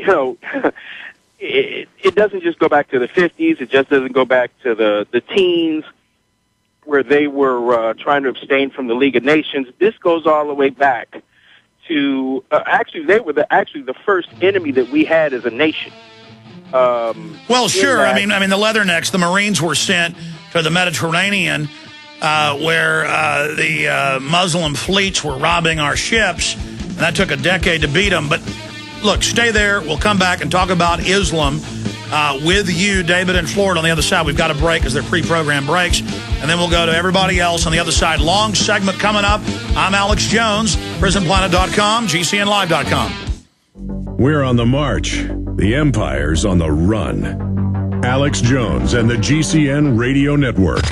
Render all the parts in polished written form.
you know, it doesn't just go back to the 50s. It just doesn't go back to the teens where they were trying to abstain from the League of Nations. This goes all the way back to actually they were the first enemy that we had as a nation. Well, sure. I mean, the Leathernecks, the Marines were sent to the Mediterranean where the Muslim fleets were robbing our ships, and that took a decade to beat them. But look, stay there. We'll come back and talk about Islam with you, David, in Florida. On the other side, we've got a break as they're pre-programmed breaks, and then we'll go to everybody else on the other side. Long segment coming up. I'm Alex Jones, PrisonPlanet.com, GCNLive.com. We're on the march. The empire's on the run. Alex Jones and the GCN Radio Network.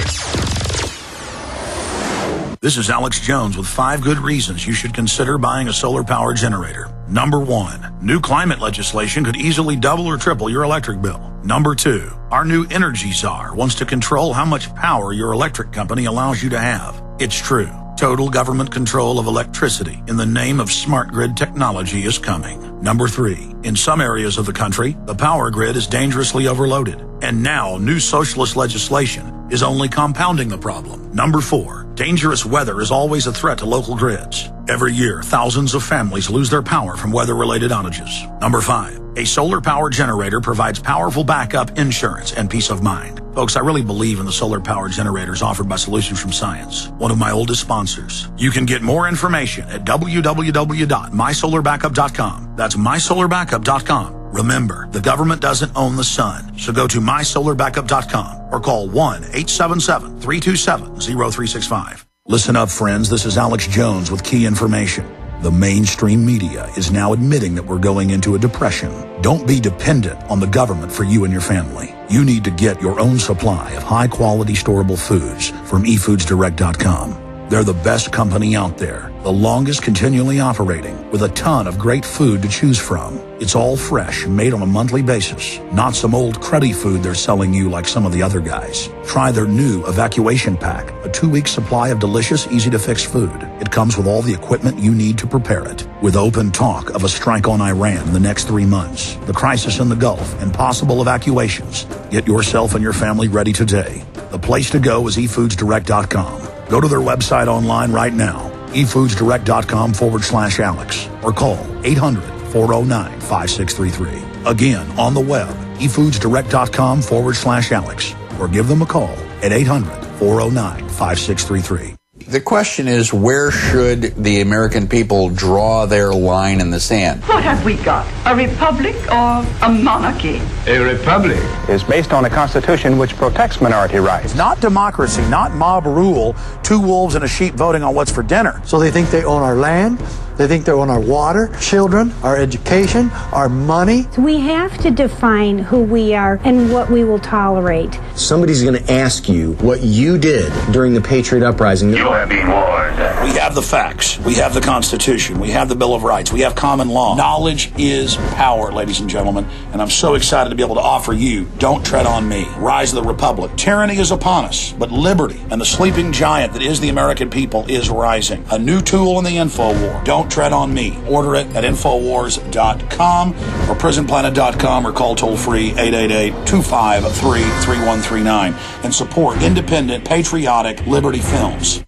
This is Alex Jones with 5 good reasons you should consider buying a solar power generator. Number 1, new climate legislation could easily double or triple your electric bill. Number 2, our new energy czar wants to control how much power your electric company allows you to have. It's true. Total government control of electricity in the name of smart grid technology is coming. Number 3, in some areas of the country, the power grid is dangerously overloaded. And now, new socialist legislation is only compounding the problem. Number 4, dangerous weather is always a threat to local grids. Every year, thousands of families lose their power from weather-related outages. Number 5, a solar power generator provides powerful backup insurance and peace of mind. Folks, I really believe in the solar power generators offered by Solutions from Science, one of my oldest sponsors. You can get more information at www.mysolarbackup.com. That's mysolarbackup.com. Remember, the government doesn't own the sun, so go to mysolarbackup.com or call 1-877-327-0365. Listen up, friends. This is Alex Jones with key information. The mainstream media is now admitting that we're going into a depression. Don't be dependent on the government for you and your family. You need to get your own supply of high-quality storable foods from efoodsdirect.com. They're the best company out there, the longest continually operating, with a ton of great food to choose from. It's all fresh and made on a monthly basis, not some old cruddy food they're selling you like some of the other guys. Try their new Evacuation Pack, a 2-week supply of delicious, easy-to-fix food. It comes with all the equipment you need to prepare it. With open talk of a strike on Iran in the next 3 months, the crisis in the Gulf, and possible evacuations, get yourself and your family ready today. The place to go is efoodsdirect.com. Go to their website online right now, efoodsdirect.com/Alex, or call 800-409-5633. Again, on the web, efoodsdirect.com/Alex, or give them a call at 800-409-5633. The question is, where should the American people draw their line in the sand? What have we got? A republic or a monarchy? A republic is based on a constitution which protects minority rights. Not democracy, not mob rule, 2 wolves and a sheep voting on what's for dinner. So they think they own our land, they think they own our water, children, our education, our money. We have to define who we are and what we will tolerate. Somebody's going to ask you what you did during the Patriot Uprising. You have been warned. We have the facts. We have the Constitution. We have the Bill of Rights. We have common law. Knowledge is power, ladies and gentlemen, and I'm so excited to be able to offer you Don't Tread on Me, Rise of the Republic. Tyranny is upon us, but liberty and the sleeping giant that is the American people is rising. A new tool in the info war. Don't Tread on Me. Order it at Infowars.com or PrisonPlanet.com or call toll-free 888-253-3139 and support independent, patriotic Liberty films.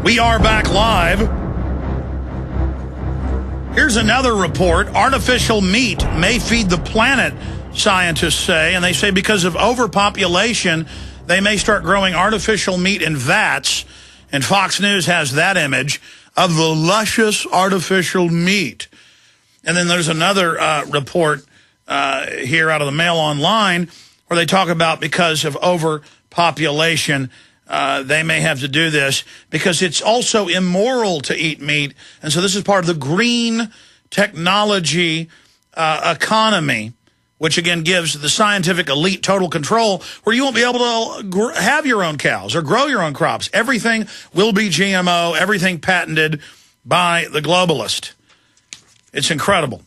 We are back live. Here's another report. Artificial meat may feed the planet, scientists say, and they say because of overpopulation, they may start growing artificial meat in vats, and Fox News has that image of the luscious artificial meat. And then there's another report here out of the Mail Online where they talk about because of overpopulation, they may have to do this because it's also immoral to eat meat. And so this is part of the green technology economy, which again gives the scientific elite total control where you won't be able to have your own cows or grow your own crops. Everything will be GMO, everything patented by the globalist. It's incredible.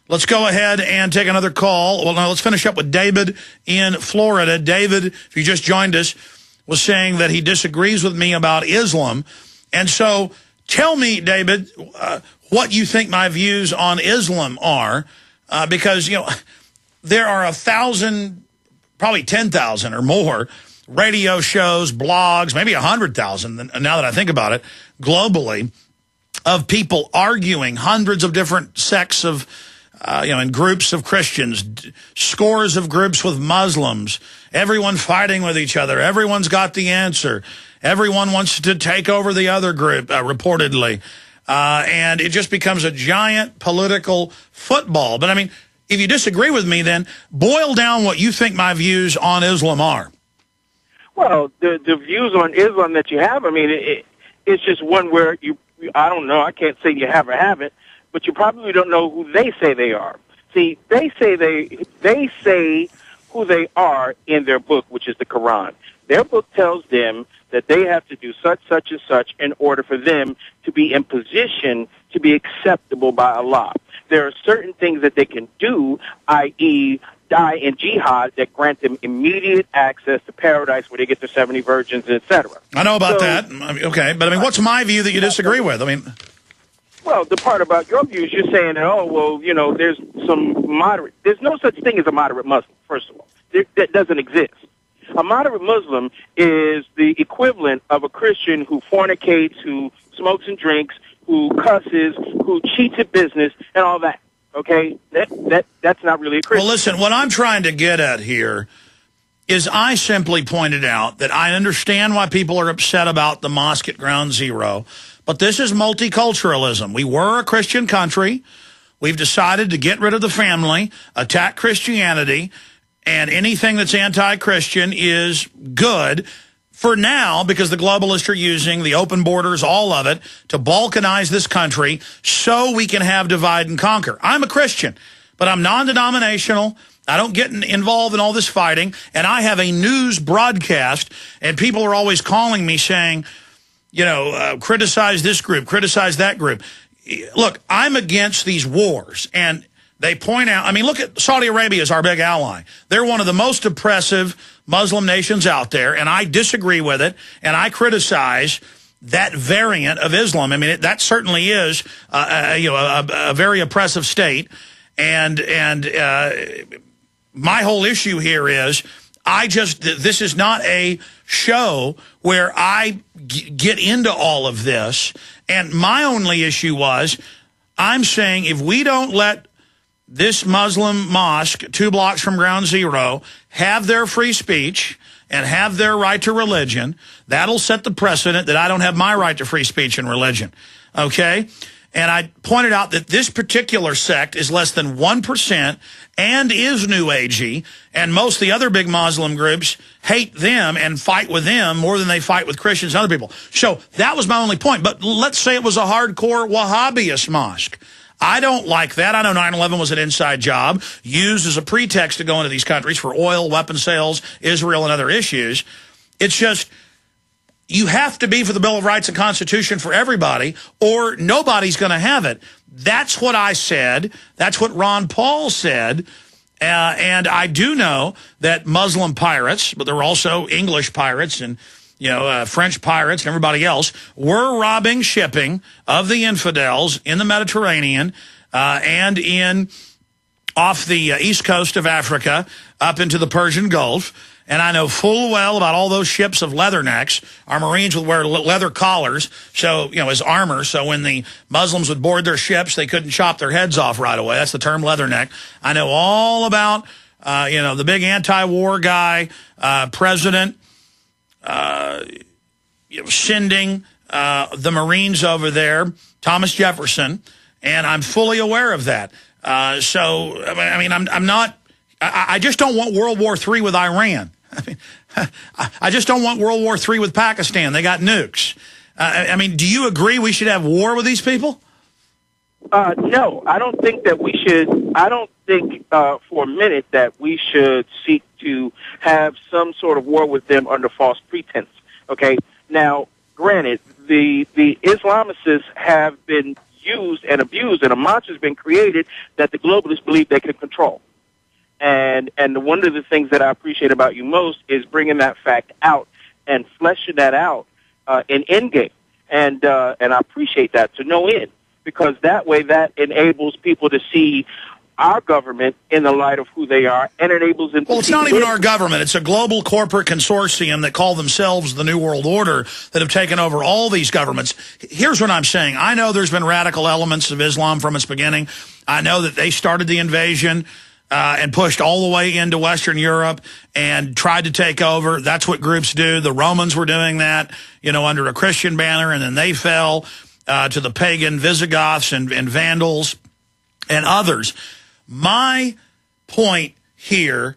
Let's go ahead and take another call. Well, now let's finish up with David in Florida. David, if you just joined us, was saying that he disagrees with me about Islam. And so tell me, David, what you think my views on Islam are, because, you know, there are 1,000, probably 10,000 or more radio shows, blogs, maybe 100,000, now that I think about it, globally, of people arguing, hundreds of different sects of, you know, and groups of Christians, scores of groups with Muslims, everyone fighting with each other. Everyone's got the answer. Everyone wants to take over the other group, reportedly. And it just becomes a giant political football. But, I mean, if you disagree with me, then boil down what you think my views on Islam are. Well, the views on Islam that you have, I mean, it's just one where I don't know, I can't say you have or haven't, but you probably don't know who they say they are. See, they say who they are in their book, which is the Quran. Their book tells them that they have to do such, such, and such in order for them to be in position to be acceptable by Allah. There are certain things that they can do, i.e., die in jihad, that grant them immediate access to paradise where they get their 70 virgins, etc. I know about that. Okay, but I mean, what's my view that you disagree with? I mean, well, the part about your views, you're saying that, oh, well, you know, there's some moderate. There's no such thing as a moderate Muslim, first of all. That doesn't exist. A moderate Muslim is the equivalent of a Christian who fornicates, who smokes and drinks, who cusses, who cheats at business, and all that. Okay? That's not really a Christian. Well, listen, what I'm trying to get at here is I simply pointed out that I understand why people are upset about the mosque at Ground Zero, but this is multiculturalism. We were a Christian country. We've decided to get rid of the family, attack Christianity, and anything that's anti-Christian is good for now because the globalists are using the open borders, all of it, to balkanize this country so we can have divide and conquer. I'm a Christian, but I'm non-denominational. I don't get involved in all this fighting, and I have a news broadcast, and people are always calling me saying, you know, criticize this group, criticize that group. Look, I'm against these wars, and they point out, I mean, look at Saudi Arabia as our big ally. They're one of the most oppressive Muslim nations out there, and I disagree with it, and I criticize that variant of Islam. I mean, that certainly is, you know, a very oppressive state, and my whole issue here is this is not a show where I get into all of this, and my only issue was I'm saying if we don't let this Muslim mosque 2 blocks from Ground Zero have their free speech and have their right to religion, that'll set the precedent that I don't have my right to free speech and religion, okay? And I pointed out that this particular sect is less than 1% and is New Agey, and most of the other big Muslim groups hate them and fight with them more than they fight with Christians and other people. So that was my only point. But let's say it was a hardcore Wahhabist mosque. I don't like that. I know 9/11 was an inside job used as a pretext to go into these countries for oil, weapon sales, Israel, and other issues. It's just you have to be for the Bill of Rights and Constitution for everybody, or nobody's going to have it. That's what I said. That's what Ron Paul said. And I do know that Muslim pirates, but there were also English pirates and French pirates and everybody else were robbing shipping of the infidels in the Mediterranean and off the east coast of Africa up into the Persian Gulf. And I know full well about all those ships of leathernecks. Our Marines would wear leather collars, so as armor. So when the Muslims would board their ships, they couldn't chop their heads off right away. That's the term leatherneck. I know all about the big anti-war guy, president. Sending the Marines over there, Thomas Jefferson, and I'm fully aware of that. So, I mean, I'm not. I just don't want World War III with Iran. I mean, I just don't want World War III with Pakistan. They got nukes. I mean, do you agree we should have war with these people? No, I don't think that we should. I don't think for a minute that we should seek to have some sort of war with them under false pretense. Okay? Now, granted, the Islamicists have been used and abused, and a monster has been created that the globalists believe they can control. And one of the things that I appreciate about you most is bringing that fact out and fleshing that out in Endgame. And I appreciate that to no end, because that way that enables people to see our government in the light of who they are, and enables them to Well, it's not even our government. It's a global corporate consortium that call themselves the New World Order that have taken over all these governments. Here's what I'm saying. I know there's been radical elements of Islam from its beginning. I know that they started the invasion and pushed all the way into Western Europe and tried to take over. That's what groups do. The Romans were doing that, you know, under a Christian banner, and then they fell to the pagan Visigoths and Vandals and others. My point here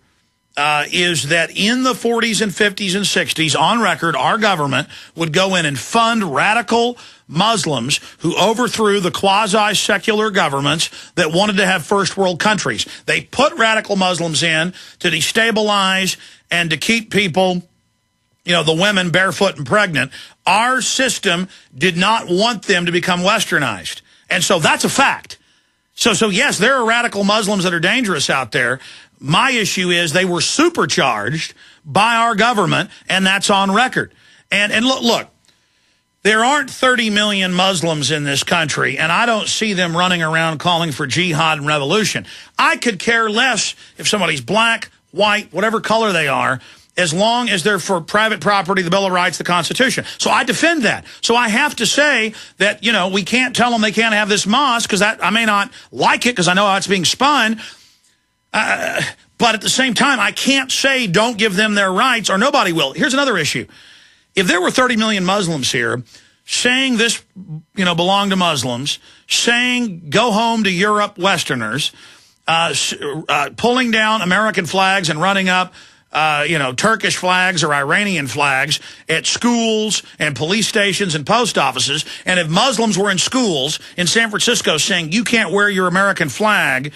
is that in the 40s and 50s and 60s, on record, our government would go in and fund radical Muslims who overthrew the quasi-secular governments that wanted to have first world countries. They put radical Muslims in to destabilize and to keep people, you know, the women barefoot and pregnant. Our system did not want them to become westernized. And so that's a fact. So yes, there are radical Muslims that are dangerous out there. My issue is they were supercharged by our government, and that's on record. And look, there aren't 30 million Muslims in this country, and I don't see them running around calling for jihad and revolution. I could care less if somebody's black, white, whatever color they are, as long as they're for private property, the Bill of Rights, the Constitution. So I defend that. So I have to say that, you know, we can't tell them they can't have this mosque, because I may not like it because I know how it's being spun. But at the same time, I can't say don't give them their rights, or nobody will. Here's another issue. If there were 30 million Muslims here saying this, you know, belong to Muslims, saying go home to Europe Westerners, pulling down American flags and running up you know, Turkish flags or Iranian flags at schools and police stations and post offices, and if Muslims were in schools in San Francisco saying you can't wear your American flag,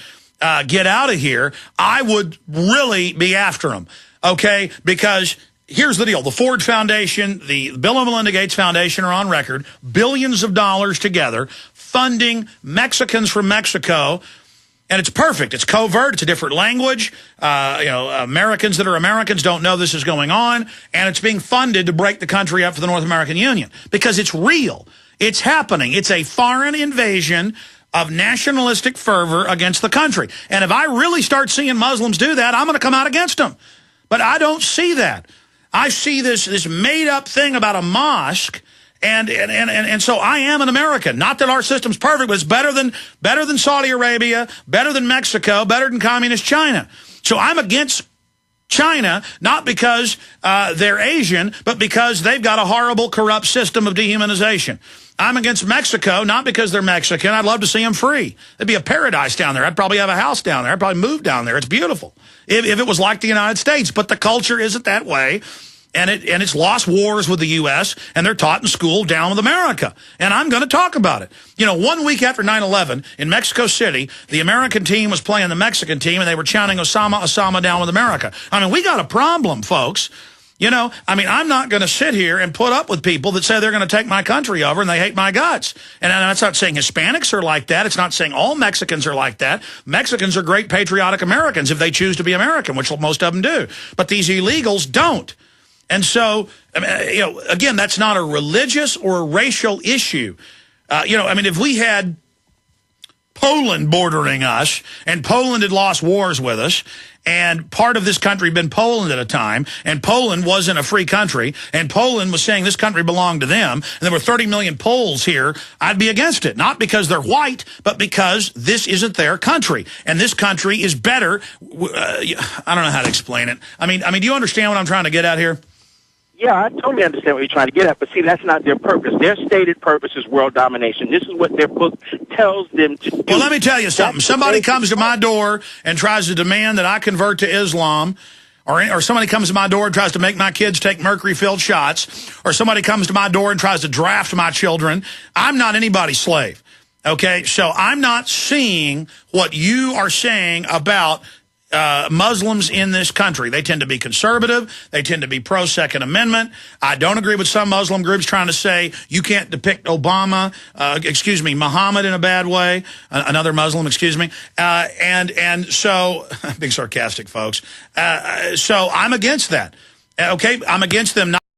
get out of here, I would really be after them, okay? Because here's the deal. The Ford Foundation, the Bill and Melinda Gates Foundation are on record, billions of dollars together, funding Mexicans from Mexico. And it's perfect. It's covert. It's a different language. You know, Americans that are Americans don't know this is going on. And it's being funded to break the country up for the North American Union because it's real. It's happening. It's a foreign invasion of nationalistic fervor against the country. And if I really start seeing Muslims do that, I'm going to come out against them. But I don't see that. I see this made-up thing about a mosque. And so I am an American. Not that our system's perfect, but it's better than Saudi Arabia, better than Mexico, better than communist China. So I'm against China, not because they're Asian, but because they've got a horrible, corrupt system of dehumanization. I'm against Mexico, not because they're Mexican. I'd love to see them free. It'd be a paradise down there. I'd probably have a house down there. I'd probably move down there. It's beautiful if it was like the United States. But the culture isn't that way. And it's lost wars with the U.S., and they're taught in school down with America. And I'm going to talk about it. You know, 1 week after 9/11, in Mexico City, the American team was playing the Mexican team, and they were chanting Osama, Osama down with America. I mean, we got a problem, folks. You know, I mean, I'm not going to sit here and put up with people that say they're going to take my country over and they hate my guts. And that's not saying Hispanics are like that. It's not saying all Mexicans are like that. Mexicans are great patriotic Americans if they choose to be American, which most of them do. But these illegals don't. And so, I mean, you know, again, that's not a religious or a racial issue. You know, I mean, if we had Poland bordering us, and Poland had lost wars with us, and part of this country had been Poland at a time, and Poland wasn't a free country, and Poland was saying this country belonged to them, and there were 30 million Poles here, I'd be against it. Not because they're white, but because this isn't their country. And this country is better. I don't know how to explain it. I mean, do you understand what I'm trying to get at here? Yeah, I totally understand what you're trying to get at, but see, that's not their purpose. Their stated purpose is world domination. This is what their book tells them to do. Well, let me tell you something. Somebody comes to my door and tries to demand that I convert to Islam, or somebody comes to my door and tries to make my kids take mercury-filled shots, or somebody comes to my door and tries to draft my children. I'm not anybody's slave, okay? So I'm not seeing what you are saying about Muslims in this country. They tend to be conservative. They tend to be pro-Second Amendment. I don't agree with some Muslim groups trying to say you can't depict Muhammad in a bad way. Another Muslim, and so, being sarcastic, folks. So I'm against that. Okay? I'm against them not